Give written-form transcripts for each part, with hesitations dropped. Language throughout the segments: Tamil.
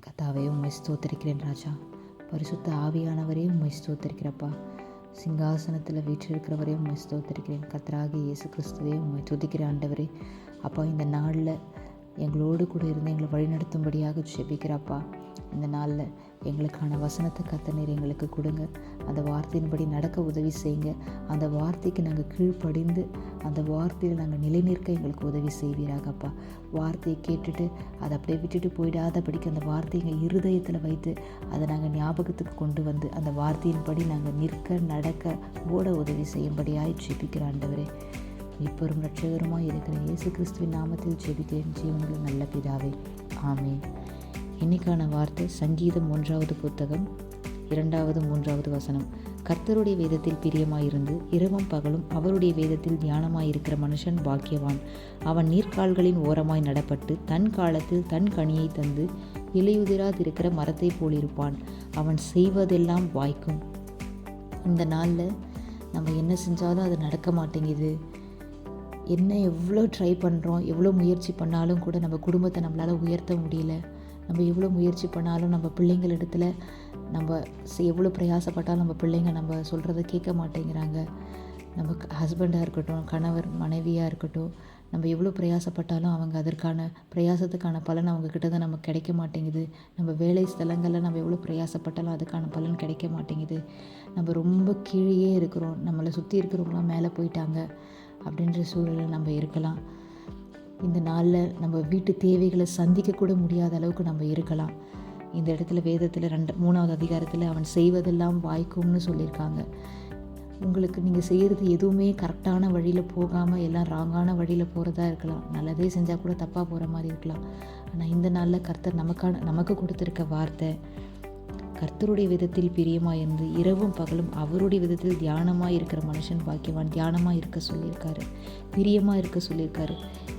கர்த்தாவே உம்மை ஸ்தோத்திரிக்கிறேன் ராஜா. பரிசுத்த ஆவியானவரே உம்மை ஸ்தோத்திரிக்கிறப்பா. சிங்காசனத்தில் வீற்றிருக்கிறவரே உம்மை ஸ்தோத்திரிக்கிறேன். கர்த்தராகிய இயேசு கிறிஸ்துவே உம்மை துதிக்கிற ஆண்டவரே. அப்பா, இந்த நாளில் எங்களோடு கூட இருந்து எங்களை வழிநடத்தும்படியாக ஜெபிக்கிறப்பா. இந்த நாளில் எங்களுக்கான வசனத்தை கர்த்தர் எங்களுக்கு கொடுங்க. அந்த வார்த்தையின்படி நடக்க உதவி செய்யுங்க. அந்த வார்த்தைக்கு நாங்கள் கீழ்ப்படிந்து அந்த வார்த்தையில் நாங்கள் நிலைநிற்க எங்களுக்கு உதவி செய்வீராகப்பா. வார்த்தையை கேட்டுட்டு அதை அப்படியே விட்டுட்டு போயிடாதபடிக்கு அந்த வார்த்தையை எங்கள் இருதயத்தில் வைத்து அதை நாங்கள் ஞாபகத்துக்கு கொண்டு வந்து அந்த வார்த்தையின்படி நாங்கள் நிற்க நடக்க ஓட உதவி செய்யும்படியாய் ஜெபிக்கிற ஆண்டவரே. இப்பெரும் ரட்சகருமாய் இருக்கிற இயேசு கிறிஸ்துவின் நாமத்தில் ஜெபிக்கிறேன் ஜீவனுள்ள நல்ல பிதாவே, ஆமேன். இன்னைக்கான வார்த்தை சங்கீதம் 1வது புத்தகம் 2வது 3வது வசனம். கர்த்தருடைய வேதத்தில் பிரியமாயிருந்து இரவும் பகலும் அவருடைய வேதத்தில் தியானமாயிருக்கிற மனுஷன் பாக்கியவான். அவன் நீர்க்கால்களின் ஓரமாய் நடப்பட்டு தன் காலத்தில் தன் கனியை தந்து இலையுதிராதிருக்கிற மரத்தை போலிருப்பான். அவன் செய்வதெல்லாம் வாய்க்கும். இந்த நாளில் நம்ம என்ன செஞ்சாலும் அது நடக்க மாட்டேங்குது. என்ன எவ்வளோ ட்ரை பண்ணுறோம், எவ்வளோ முயற்சி பண்ணாலும் கூட நம்ம குடும்பத்தை நம்மளால் உயர்த்த முடியல. நம்ம எவ்வளோ முயற்சி பண்ணாலும் நம்ம பிள்ளைங்கள் இடத்துல நம்ம எவ்வளோ பிரயாசப்பட்டாலும் நம்ம பிள்ளைங்க நம்ம சொல்கிறத கேட்க மாட்டேங்கிறாங்க. நம்ம ஹஸ்பண்டாக இருக்கட்டும், கணவர் மனைவியாக இருக்கட்டும், நம்ம எவ்வளோ பிரயாசப்பட்டாலும் அவங்க அதற்கான பிரயாசத்துக்கான பலன் அவங்கக்கிட்ட தான் நமக்கு கிடைக்க மாட்டேங்குது. நம்ம வேலை ஸ்தலங்களில் நம்ம எவ்வளோ பிரயாசப்பட்டாலும் அதுக்கான பலன் கிடைக்க மாட்டேங்குது. நம்ம ரொம்ப கீழே இருக்கிறோம், நம்மளை சுற்றி இருக்கிறவங்களாம் மேலே போயிட்டாங்க அப்படின்ற சூழலில் நம்ம இருக்கலாம். இந்த நாளில் நம்ம வீட்டு தேவைகளை சந்திக்கக்கூட முடியாத அளவுக்கு நம்ம இருக்கலாம். இந்த இடத்துல வேதத்தில் 3வது அதிகாரத்தில் அவன் செய்வதெல்லாம் வாய்க்கும்னு சொல்லியிருக்காங்க. உங்களுக்கு நீங்கள் செய்கிறது எதுவுமே கரெக்டான வழியில் போகாமல் எல்லாம் ராங்கான வழியில் போகிறதா இருக்கலாம். நல்லதே செஞ்சால் கூட தப்பாக போகிற மாதிரி இருக்கலாம். ஆனால் இந்த நாளில் கர்த்தர் நமக்கு கொடுத்துருக்க வார்த்தை, கர்த்தருடைய விதத்தில் பிரியமாயிருந்து இரவும் பகலும் அவருடைய விதத்தில் தியானமாக இருக்கிற மனுஷன் பாக்கியவான். தியானமாக இருக்க சொல்லியிருக்காரு, பிரியமாக இருக்க சொல்லியிருக்காரு.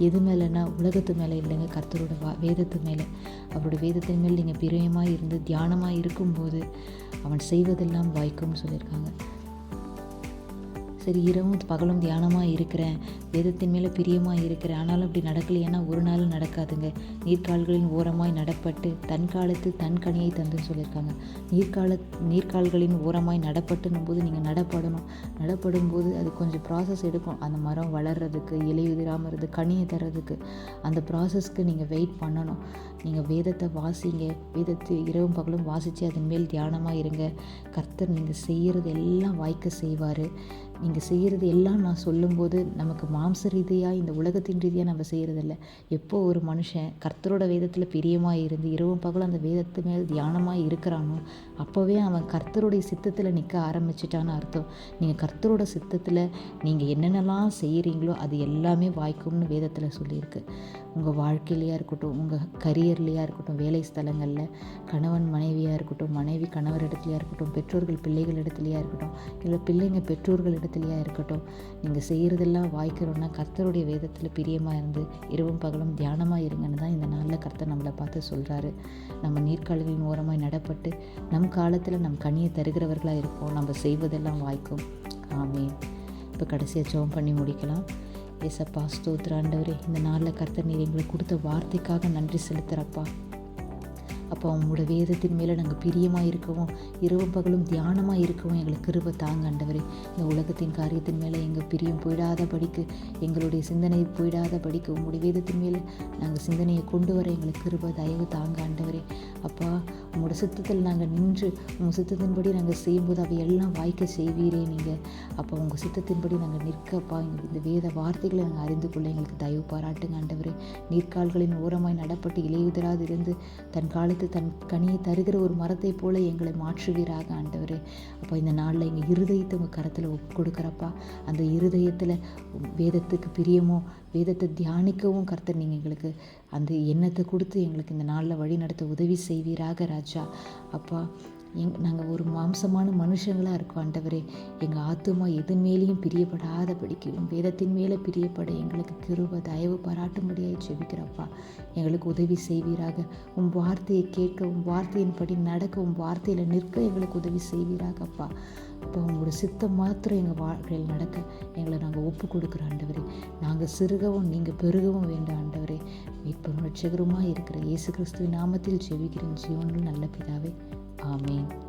எது மேலேன்னா உலகத்து மேலே இல்லைங்க, கர்த்தரோட வேதத்து மேலே. அவருடைய வேதத்தின் மேல் நீங்கள் பிரியமாக இருந்து தியானமாக இருக்கும்போது அவன் செய்வதெல்லாம் வாய்க்கும்னு சொல்லியிருக்காங்க. சரி, இரவும் பகலும் தியானமாக இருக்கிறேன், வேதத்தின் மேலே பிரியமாக இருக்கிறேன், ஆனாலும் அப்படி நடக்கலையேன்னா ஒரு நாளும் நடக்காதுங்க. நீர்க்கால்களின் ஓரமாய் நடப்பட்டு தன் காலத்தில் தன் கனியை தந்துன்னு சொல்லியிருக்காங்க. நீர்க்கால்களின் ஓரமாய் நடப்பட்டுன்னும் போது நீங்கள் நடப்படும் போது அது கொஞ்சம் ப்ராசஸ் எடுக்கும். அந்த மரம் வளர்கிறதுக்கு, இலையுதிராமல் இருந்து கனியை தர்றதுக்கு, அந்த ப்ராசஸ்க்கு நீங்கள் வெயிட் பண்ணணும். நீங்கள் வேதத்தை வாசிங்க, வேதத்தை இரவும் பகலும் வாசித்து அதன் மேல் தியானமாக இருங்க. கர்த்தர் நீங்கள் செய்கிறது எல்லாம் வாய்க்க செய்வார். நீங்கள் செய்கிறது எல்லாம் நான் சொல்லும்போது நமக்கு மாம்ச ரீதியாக இந்த உலகத்தின் ரீதியாக நம்ம செய்கிறதில்ல. எப்போ ஒரு மனுஷன் கர்த்தரோட வேதத்தில் பிரியமாக இருந்து இரவும் பகலும் அந்த வேதத்து மேல் தியானமாக இருக்கிறானோ அப்போவே அவன் கர்த்தருடைய சித்தத்தில் நிற்க ஆரம்பிச்சிட்டான்னு அர்த்தம். நீங்கள் கர்த்தரோட சித்தத்தில் நீங்கள் என்னென்னலாம் செய்கிறீங்களோ அது எல்லாமே வாய்க்கும்னு வேதத்தில் சொல்லியிருக்கு. உங்கள் வாழ்க்கையிலையாக இருக்கட்டும், உங்கள் கரியர்லையாக இருக்கட்டும், வேலை ஸ்தலங்களில் கணவன் மனைவியாக இருக்கட்டும், மனைவி கணவர் இடத்துலையாக இருக்கட்டும், பெற்றோர்கள் பிள்ளைகள் இடத்துலையாக இருக்கட்டும், இல்லை பிள்ளைங்க பெற்றோர்கள் இடத்துலையாக இருக்கட்டும், நீங்கள் செய்கிறதெல்லாம் வாய்க்கிறோன்னா கர்த்தருடைய வேதத்தில் பிரியமாக இருந்து இரவும் பகலும் தியானமாக இருங்கன்னு தான் இந்த நாளில் கர்த்தர் நம்மளை பார்த்து சொல்கிறாரு. நம்ம நீர்க்கால்களின் ஓரமாய் நடப்பட்டு நம் காலத்தில் நம் கனியை தருகிறவர்களாக இருப்போம். நம்ம செய்வதெல்லாம் வாய்க்கும். ஆமேன். இப்போ கடைசியாக ஜெபம் பண்ணி முடிக்கலாம். ஏசப்பா, ஸ்தோத்திர ஆண்டவரே, இந்த நாளில் கர்த்தர் நீர் எங்களுக்கு கொடுத்த வார்த்தைக்காக நன்றி செலுத்துகிறப்பா. அப்போ அவங்களோட வேதத்தின் மேலே நாங்கள் பிரியமாக இருக்கவும் இரவும் பகலும் தியானமாக இருக்கவும் எங்களுக்கு கிருபை தாங்க ஆண்டவரே. இந்த உலகத்தின் காரியத்தின் மேலே எங்கள் பிரியம் போயிடாத படிக்கு, எங்களுடைய சிந்தனை போயிடாத படிக்கு உங்களுடைய வேதத்தின் மேலே நாங்கள் சிந்தனையை கொண்டு வர எங்களுக்கு கிருபை தயவு தாங்க ஆண்டவரே. அப்பா, உங்களோட சித்தத்தில் நாங்கள் நின்று உங்கள் சித்தத்தின்படி நாங்கள் செய்யும்போது அவை எல்லாம் வாய்க்க செய்வீரே நீங்கள். அப்போ உங்கள் சித்தத்தின்படி நாங்கள் நிற்கப்பா. இந்த வேத வார்த்தைகளை நாங்கள் அறிந்து கொள்ள எங்களுக்கு தயவு பாராட்டுங்க ஆண்டவரே. நீர்க்கால்களின் ஓரமாய் நடப்பட்டு இலையுதிராது இருந்து தன் காலத்தில் தன் கனியை தருகிற ஒரு மரத்தை போல எங்களை மாற்றுவீராக ஆண்டவரே. அப்போ இந்த நாளில் எங்கள் இருதயத்தை உங்கள் கரத்தில் கொடுக்குறப்பா. அந்த இருதயத்தில் வேதத்துக்கு பிரியமோ வேதத்தை தியானிக்கவும் கர்த்தர் நீங்கள் எங்களுக்கு அந்த எண்ணத்தை கொடுத்து எங்களுக்கு இந்த நாளில் வழி நடத்த உதவி செய்வீராக ராஜா. அப்பா, நாங்கள் ஒரு மாம்சமான மனுஷங்களாக இருக்கோம் ஆண்டவரே. எங்கள் ஆத்துமா எது மேலேயும் பிரியப்படாத படிக்கும் வேதத்தின் மேலே பிரியப்பட எங்களுக்கு கிருபை தயவு பாராட்டும்படியாக ஜெபிக்கிறப்பா. எங்களுக்கு உதவி செய்வீராக. உன் வார்த்தையை கேட்க, உன் வார்த்தையின்படி நடக்க, உன் வார்த்தையில் நிற்க எங்களுக்கு உதவி செய்வீராகப்பா. அப்போ உங்களோட சித்தம் மாத்திரம் எங்கள் வாழ்க்கையில் நடக்க எங்களை நாங்கள் ஒப்பு கொடுக்குறோம் ஆண்டவரே. நாங்கள் சிறுகவும் நீங்கள் பெருகவும் வேண்டாம் ஆண்டவரே. மீட்பரும் ரட்சகருமாய் இருக்கிற இயேசு கிறிஸ்துவின் நாமத்தில் ஜெபிக்கிறேன் ஜீவனுள்ள நல்ல பிதாவே. ஆமேன்.